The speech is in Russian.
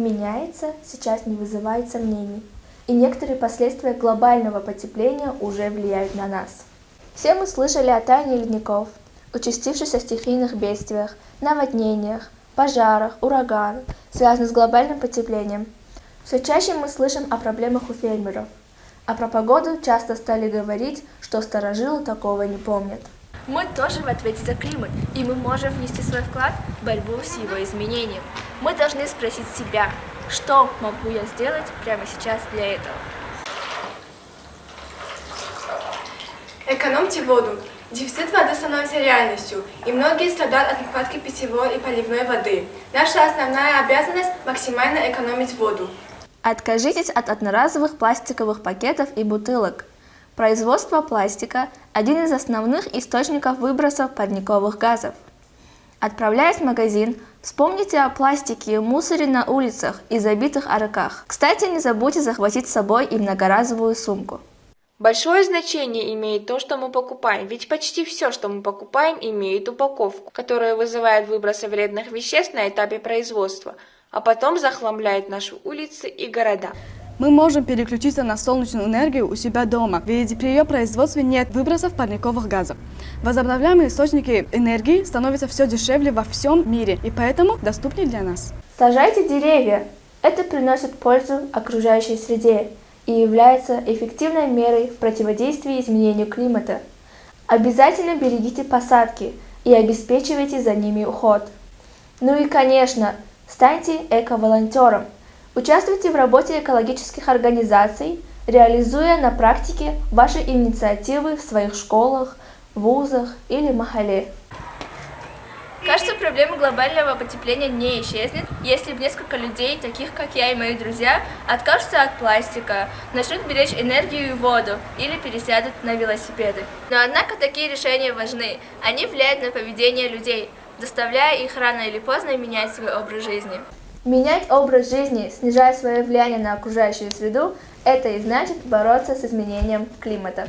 меняется, сейчас не вызывает сомнений, и некоторые последствия глобального потепления уже влияют на нас. Все мы слышали о таянии ледников, участившихся стихийных бедствиях, наводнениях, пожарах, ураганах, связанных с глобальным потеплением. Все чаще мы слышим о проблемах у фермеров, а про погоду часто стали говорить, что старожилы такого не помнят. Мы тоже в ответе за климат, и мы можем внести свой вклад в борьбу с его изменением. Мы должны спросить себя, что могу я сделать прямо сейчас для этого. Экономьте воду. Дефицит воды становится реальностью, и многие страдают от нехватки питьевой и поливной воды. Наша основная обязанность – максимально экономить воду. Откажитесь от одноразовых пластиковых пакетов и бутылок. Производство пластика – один из основных источников выбросов парниковых газов. Отправляясь в магазин, вспомните о пластике и мусоре на улицах и забитых арках. Кстати, не забудьте захватить с собой и многоразовую сумку. Большое значение имеет то, что мы покупаем, ведь почти все, что мы покупаем, имеет упаковку, которая вызывает выбросы вредных веществ на этапе производства, а потом захламляет наши улицы и города. Мы можем переключиться на солнечную энергию у себя дома, ведь при ее производстве нет выбросов парниковых газов. Возобновляемые источники энергии становятся все дешевле во всем мире и поэтому доступнее для нас. Сажайте деревья. Это приносит пользу окружающей среде и является эффективной мерой в противодействии изменению климата. Обязательно берегите посадки и обеспечивайте за ними уход. Ну и, конечно, станьте эко-волонтером. Участвуйте в работе экологических организаций, реализуя на практике ваши инициативы в своих школах, вузах или махалле. Кажется, проблема глобального потепления не исчезнет, если несколько людей, таких как я и мои друзья, откажутся от пластика, начнут беречь энергию и воду или пересядут на велосипеды. Но однако такие решения важны. Они влияют на поведение людей, заставляя их рано или поздно менять свой образ жизни. Менять образ жизни, снижая свое влияние на окружающую среду, это и значит бороться с изменением климата.